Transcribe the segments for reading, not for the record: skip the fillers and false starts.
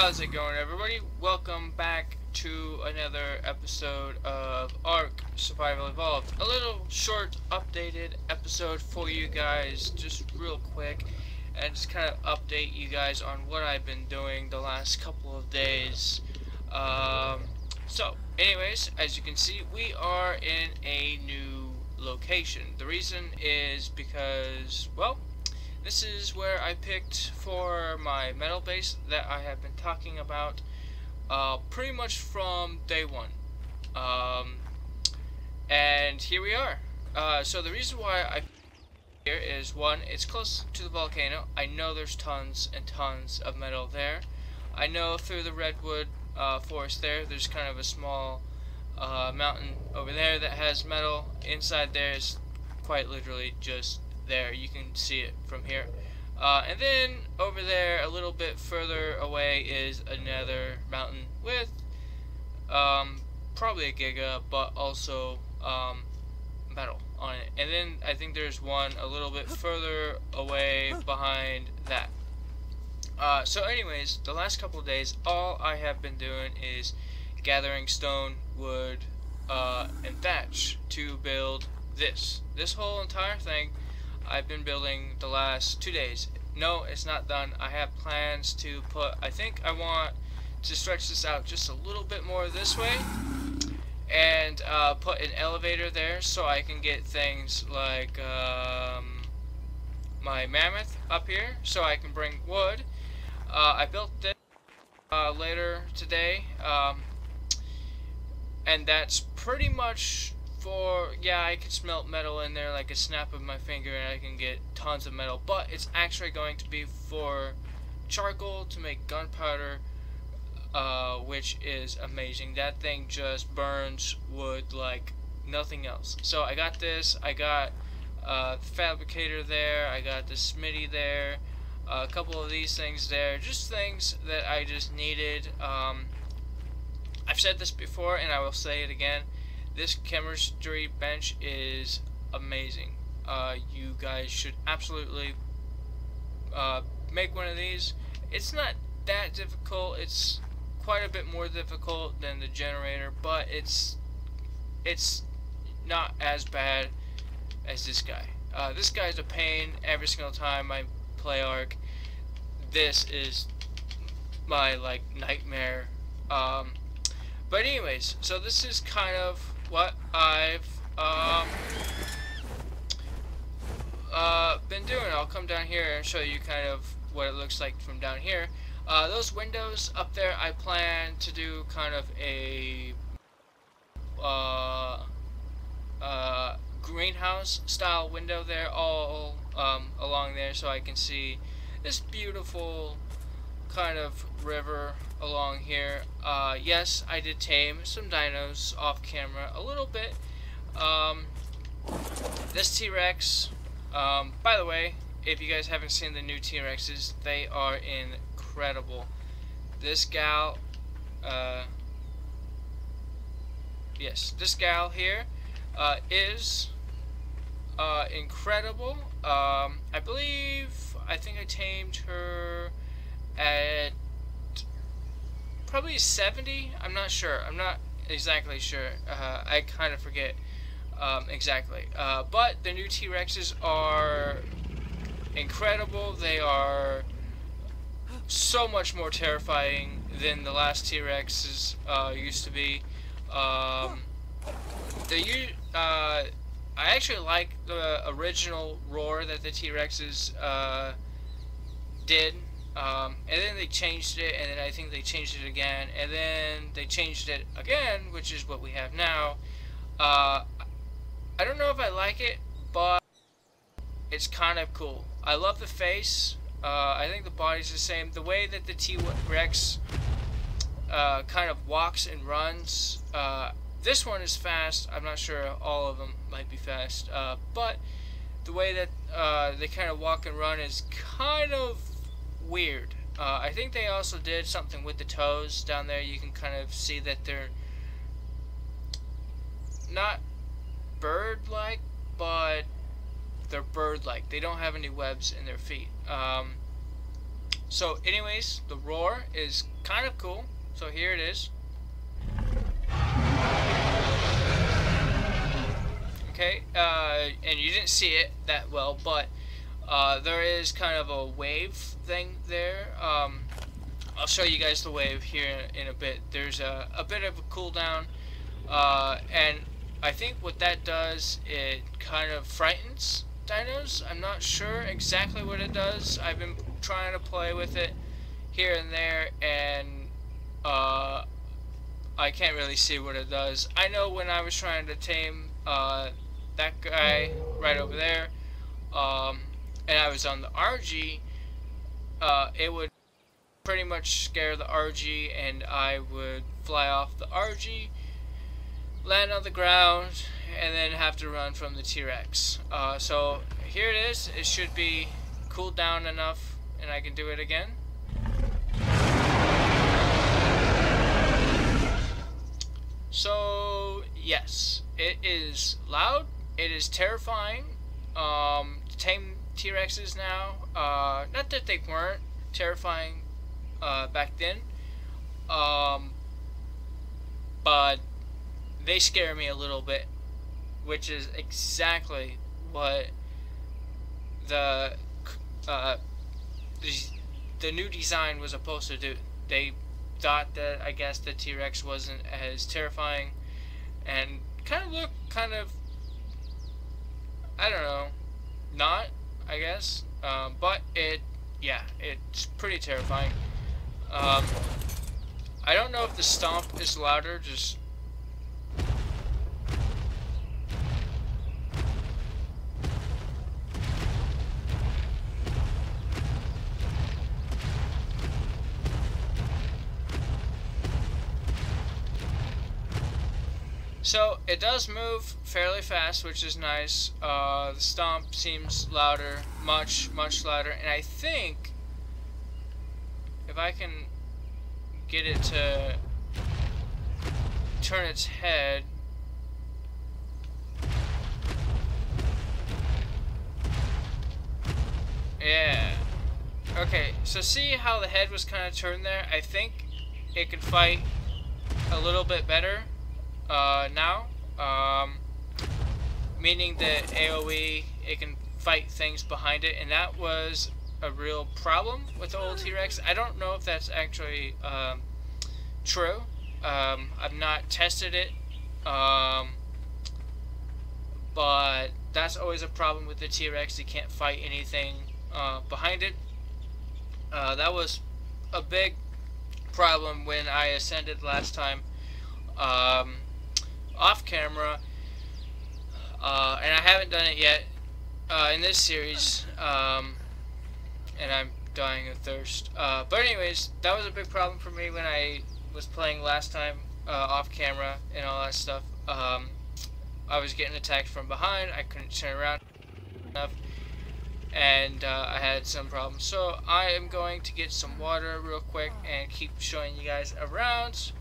How's it going, everybody? Welcome back to another episode of Ark Survival Evolved. A little short, updated episode for you guys, just real quick, and just kind of update you guys on what I've been doing the last couple of days. Anyways, as you can see, we are in a new location. The reason is because, well, this is where I picked for my metal base that I have been talking about pretty much from day one. And here we are. So the reason why I here is, one, it's close to the volcano. I know there's tons and tons of metal there. I know through the redwood forest there's kind of a small mountain over there that has metal. Inside there is quite literally just there. You can see it from here. And then over there a little bit further away is another mountain with probably a giga, but also metal on it. And then I think there's one a little bit further away behind that. So anyways, the last couple of days all I have been doing is gathering stone, wood, and thatch to build this whole entire thing. I've been building the last 2 days. No, it's not done. I have plans to put, I think I want to stretch this out just a little bit more this way and put an elevator there so I can get things like my mammoth up here so I can bring wood. I built this later today, and that's pretty much for, yeah, I can smelt metal in there like a snap of my finger and I can get tons of metal, but it's actually going to be for charcoal to make gunpowder, which is amazing. That thing just burns wood like nothing else. So I got this, I got the fabricator there, I got the smithy there, a couple of these things there, just things that I just needed. I've said this before and I will say it again. This chemistry bench is amazing. You guys should absolutely make one of these. It's not that difficult. It's quite a bit more difficult than the generator, but it's not as bad as this guy. This guy's a pain every single time I play Ark. This is my like nightmare. But anyways, so this is kind of what I've been doing. I'll come down here and show you kind of what it looks like from down here. Those windows up there, I plan to do kind of a greenhouse style window there, all along there, so I can see this beautiful kind of river along here. Yes, I did tame some dinos off camera a little bit. This T-Rex, by the way, if you guys haven't seen the new T-Rexes, they are incredible. This gal, yes, this gal here is incredible. I think I tamed her at probably 70. I'm not sure. I'm not exactly sure. I kind of forget exactly. But the new T-Rexes are incredible. They are so much more terrifying than the last T-Rexes used to be. I actually like the original roar that the T-Rexes did. And then they changed it, and then I think they changed it again, and then they changed it again, which is what we have now. I don't know if I like it, but it's kind of cool. I love the face. I think the body's the same. The way that the T-Rex kind of walks and runs, this one is fast. I'm not sure all of them might be fast, but the way that they kind of walk and run is kind of weird. I think they also did something with the toes down there. You can kind of see that they're not bird-like, but they're bird-like. They don't have any webs in their feet. So anyways, the roar is kind of cool. So here it is. Okay, and you didn't see it that well, but there is kind of a wave thing there. I'll show you guys the wave here in a bit. There's a bit of a cooldown, and I think what that does, it kind of frightens dinos. I'm not sure exactly what it does. I've been trying to play with it here and there, and I can't really see what it does. I know when I was trying to tame that guy right over there, and I was on the RG, it would pretty much scare the RG, and I would fly off the RG, land on the ground, and then have to run from the T-Rex. So here it is. It should be cooled down enough, and I can do it again. So yes, it is loud. It is terrifying. Tame T-Rexes now. Not that they weren't terrifying back then, but they scare me a little bit, which is exactly what the new design was supposed to do. They thought that, I guess, the T-Rex wasn't as terrifying and kind of looked kind of, I don't know, not, I guess, but yeah, it's pretty terrifying. I don't know if the stomp is louder, just so it does move fairly fast, which is nice. The stomp seems louder, much louder, and I think if I can get it to turn its head, yeah. Okay, so see how the head was kind of turned there? I think it could fight a little bit better now, meaning that AoE, it can fight things behind it, and that was a real problem with the old T-Rex. I don't know if that's actually true. I've not tested it, but that's always a problem with the T-Rex. You can't fight anything behind it. That was a big problem when I ascended last time off camera, and I haven't done it yet in this series, and I'm dying of thirst. But anyways, that was a big problem for me when I was playing last time off camera and all that stuff. I was getting attacked from behind. I couldn't turn around enough, and I had some problems. So I am going to get some water real quick and keep showing you guys around,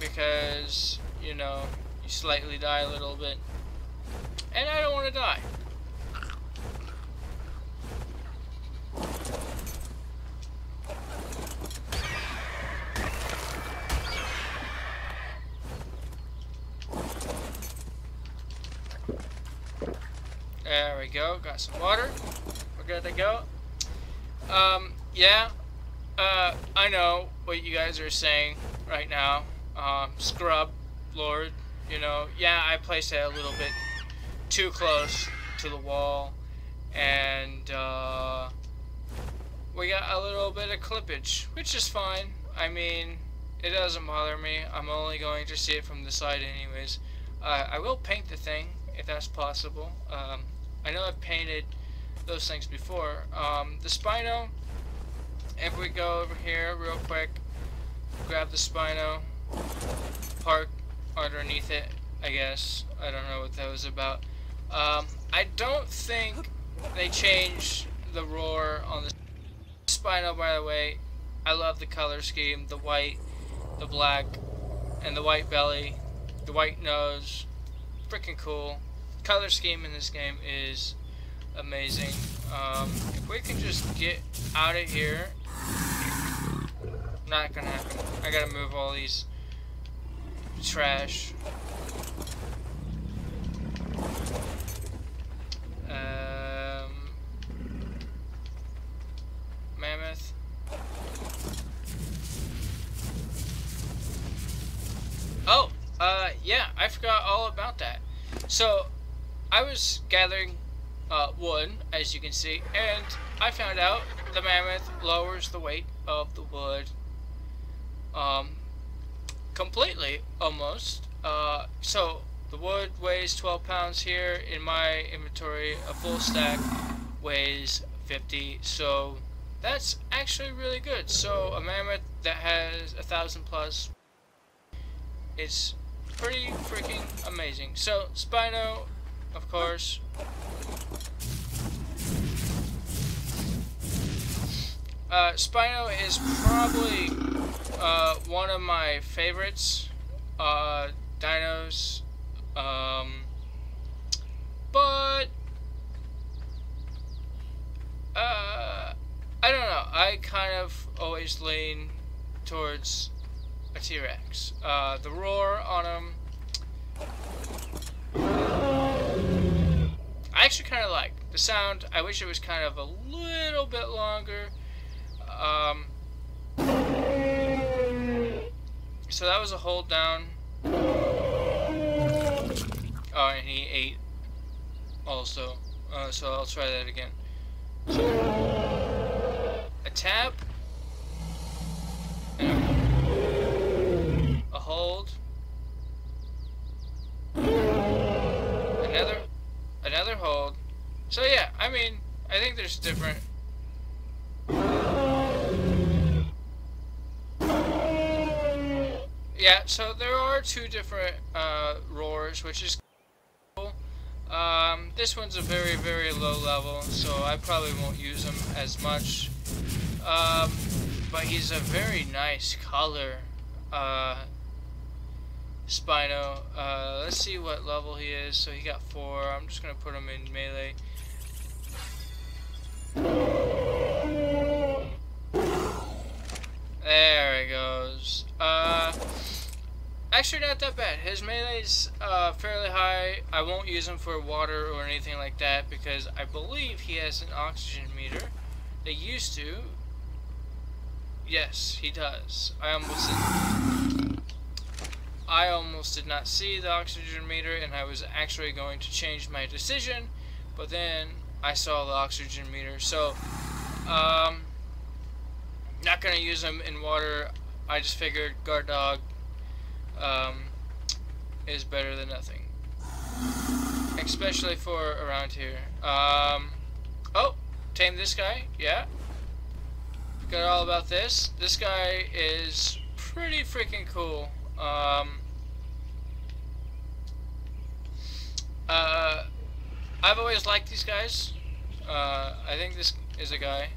because, you know, you slightly die a little bit, and I don't want to die. There we go, got some water. We're good to go. Yeah, I know what you guys are saying right now. Scrub, Lord, you know, yeah, I placed it a little bit too close to the wall, and we got a little bit of clippage, which is fine. I mean, it doesn't bother me. I'm only going to see it from the side anyways. I will paint the thing, if that's possible. I know I've painted those things before. The Spino, if we go over here real quick, grab the Spino, park underneath it, I guess. I don't know what that was about. I don't think they changed the roar on the Spino, by the way. I love the color scheme, the white, the black, and the white belly, the white nose. Freaking cool. Color scheme in this game is amazing. If we can just get out of here. Not gonna happen. I gotta move all these trash. Mammoth. Oh, yeah, I forgot all about that. So, I was gathering wood, as you can see, and I found out the mammoth lowers the weight of the wood completely, almost. So the wood weighs 12 pounds here. In my inventory, a full stack weighs 50, so that's actually really good. So a mammoth that has 1,000 plus is pretty freaking amazing. So Spino, of course. Spino is probably one of my favorites dinos, but I don't know. I kind of always lean towards a T-Rex. The roar on him, I actually kind of like the sound. I wish it was kind of a little bit longer. So that was a hold down. Oh, and he ate also. So I'll try that again. So, a tap. And a hold. Another hold. So yeah, I mean, I think there's different. Yeah, so there are two different roars, which is cool. This one's a very, very low level, so I probably won't use him as much. But he's a very nice color, Spino. Let's see what level he is. So he got 4. I'm just gonna put him in melee. There he goes. Actually not that bad. His melee's fairly high. I won't use him for water or anything like that because I believe he has an oxygen meter. They used to. Yes, he does. I almost did not see the oxygen meter, and I was actually going to change my decision, but then I saw the oxygen meter. So, not gonna use him in water. I just figured guard dog is better than nothing, especially for around here. Oh, tame this guy. Yeah, forgot all about this. This guy is pretty freaking cool. I've always liked these guys. I think this is a guy.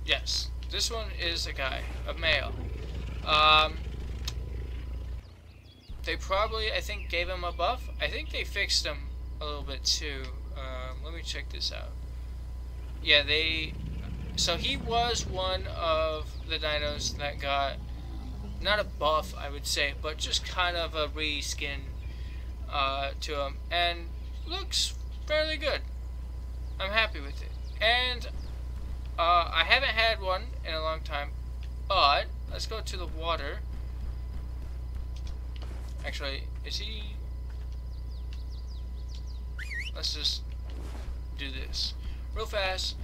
Yes, this one is a guy, a male. They probably, I think, gave him a buff. I think they fixed him a little bit too. Let me check this out. Yeah, so he was one of the dinos that got, not a buff, I would say, but just kind of a reskin to him, and looks fairly good. I'm happy with it. And I haven't had one in a long time, but let's go to the water. Actually, is he? Let's just do this real fast.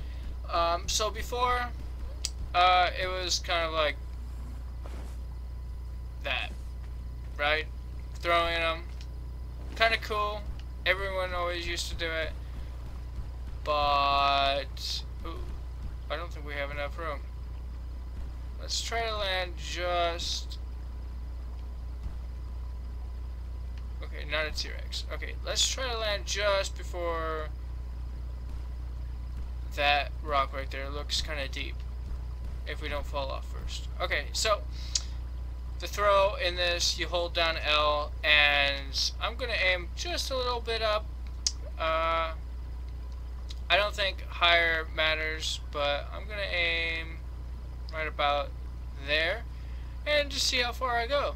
So before, it was kind of like that, right? Throwing them, kind of cool. Everyone always used to do it, but ooh, I don't think we have enough room. Let's try to land just. Okay, not a T-Rex. Okay, let's try to land just before that rock right there. It looks kind of deep if we don't fall off first. Okay, so the throw in this, you hold down L, and I'm going to aim just a little bit up. I don't think higher matters, but I'm gonna aim right about there and just see how far I go.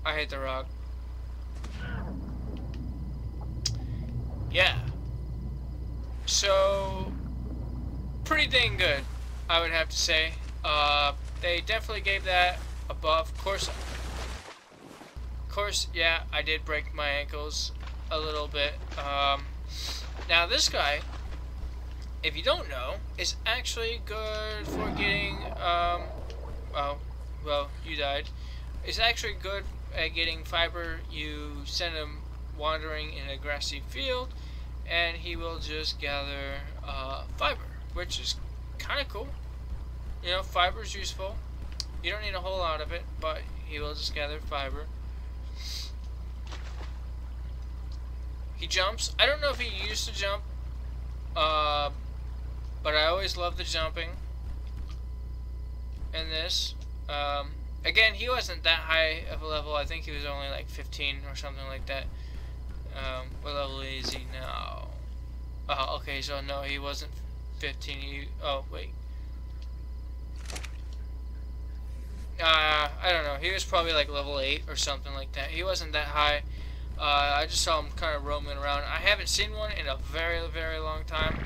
I hit the rock. Yeah. So, pretty dang good, I would have to say. They definitely gave that a buff. Of course, yeah, I did break my ankles a little bit. Now this guy, if you don't know, is actually good for getting, well, you died. It's actually good at getting fiber. You send him wandering in a grassy field, and he will just gather fiber, which is kind of cool. You know, fiber is useful. You don't need a whole lot of it, but he will just gather fiber. He jumps. I don't know if he used to jump, but I always love the jumping in this. Again, he wasn't that high of a level. I think he was only like 15 or something like that. What level is he now? Oh, okay, so no, he wasn't 15. Oh, wait. I don't know. He was probably like level 8 or something like that. He wasn't that high. I just saw him kind of roaming around. I haven't seen one in a very, very long time.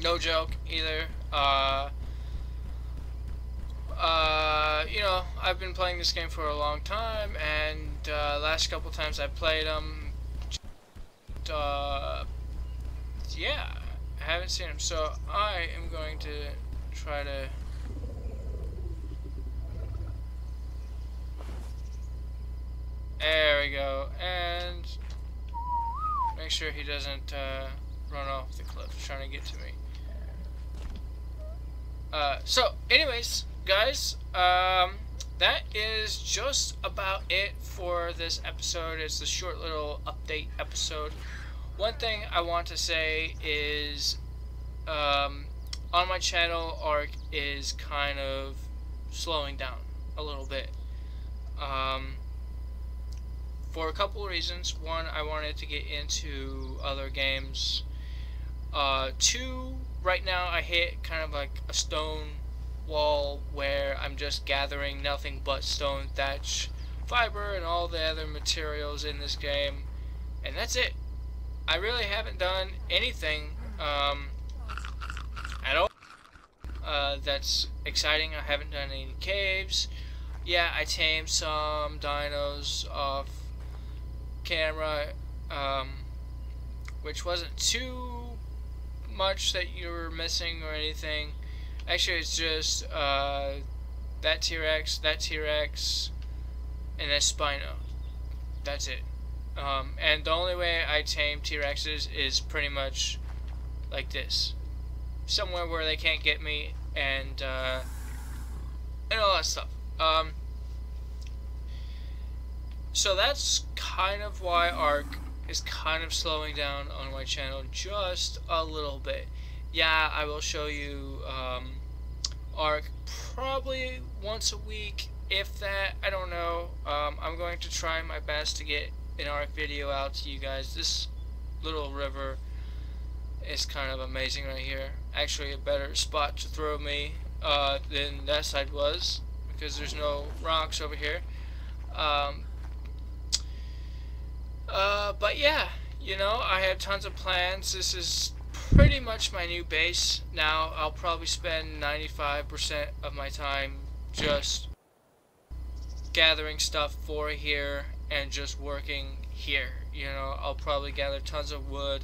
No joke, either. You know, I've been playing this game for a long time, and last couple times I played him, yeah, I haven't seen him. So I am going to try to. There we go, and make sure he doesn't run off the cliff trying to get to me. So, anyways, guys, that is just about it for this episode. It's a short little update episode. One thing I want to say is, on my channel, Ark is kind of slowing down a little bit. For a couple of reasons. One, I wanted to get into other games. Two, right now I hit kind of like a stone wall where I'm just gathering nothing but stone thatch fiber and all the other materials in this game, and that's it. I really haven't done anything at all that's exciting. I haven't done any caves. Yeah, I tamed some dinos off camera, which wasn't too much that you were missing or anything. Actually, it's just that T-Rex, and that Spino. That's it. And the only way I tame T-Rexes is pretty much like this. Somewhere where they can't get me, and all that stuff. So that's kind of why Ark is kind of slowing down on my channel just a little bit. Yeah, I will show you Ark probably once a week, if that. I don't know. I'm going to try my best to get an Ark video out to you guys. This little river is kind of amazing right here. Actually, a better spot to throw me than that side was, because there's no rocks over here. But yeah, you know, I had tons of plans. This is pretty much my new base now. I'll probably spend 95% of my time just gathering stuff for here and just working here. You know, I'll probably gather tons of wood.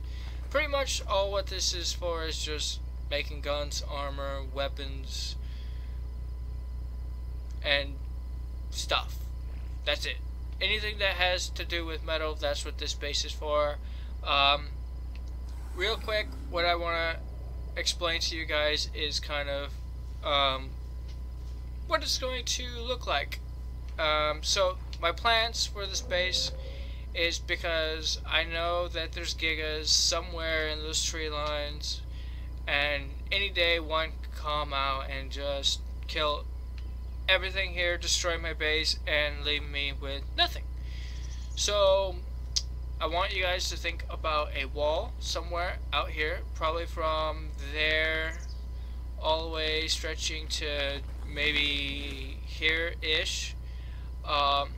Pretty much all what this is for is just making guns, armor, weapons, and stuff. That's it. Anything that has to do with metal, that's what this base is for. Real quick, what I want to explain to you guys is kind of what it's going to look like. So my plans for this base is, because I know that there's gigas somewhere in those tree lines, and any day one could come out and just kill everything here, destroy my base, and leave me with nothing. So I want you guys to think about a wall somewhere out here, probably from there all the way stretching to maybe here-ish. Um,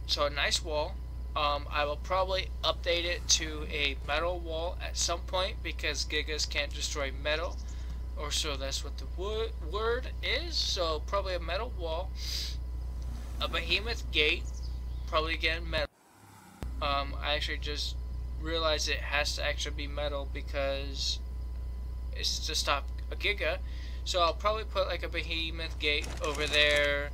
so a nice wall. I will probably update it to a metal wall at some point because Gigas can't destroy metal, or so that's what the word is. So probably a metal wall, a behemoth gate, probably again metal. I actually just realized it has to actually be metal because it's to stop a Giga. So I'll probably put like a behemoth gate over there,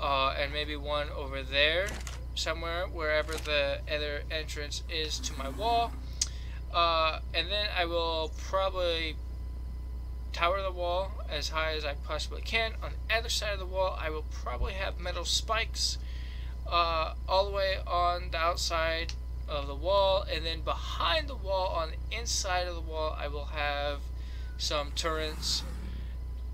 and maybe one over there somewhere, wherever the other entrance is to my wall. And then I will probably tower the wall as high as I possibly can. On the other side of the wall, I will probably have metal spikes all the way on the outside of the wall, and then behind the wall, on the inside of the wall, I will have some turrets,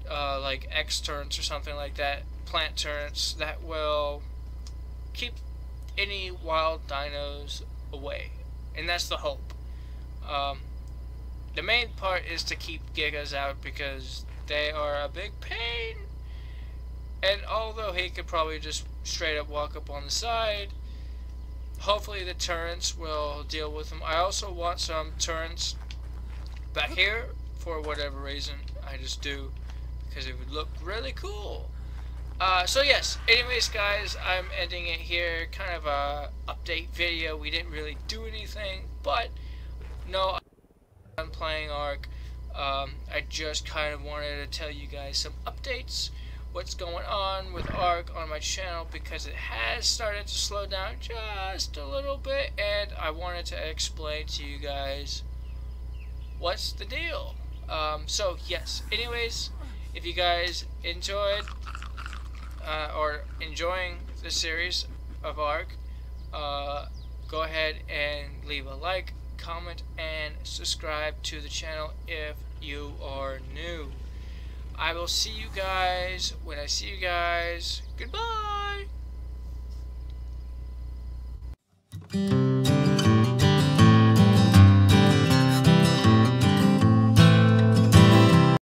like X turrets or something like that, plant turrets that will keep any wild dinos away, and that's the hope. The main part is to keep Gigas out because they are a big pain, and although he could probably just straight up walk up on the side, hopefully the turrets will deal with him. I also want some turrets back here for whatever reason. I just do because it would look really cool. So yes, anyways guys, I'm ending it here. Kind of a update video. We didn't really do anything, but no, I'm playing Ark. I just kind of wanted to tell you guys some updates, what's going on with Ark on my channel, because it has started to slow down just a little bit, and I wanted to explain to you guys what's the deal. So yes, anyways, if you guys enjoyed or enjoying the series of Ark, go ahead and leave a like, comment, and subscribe to the channel if you are new. I will see you guys when I see you guys. Goodbye!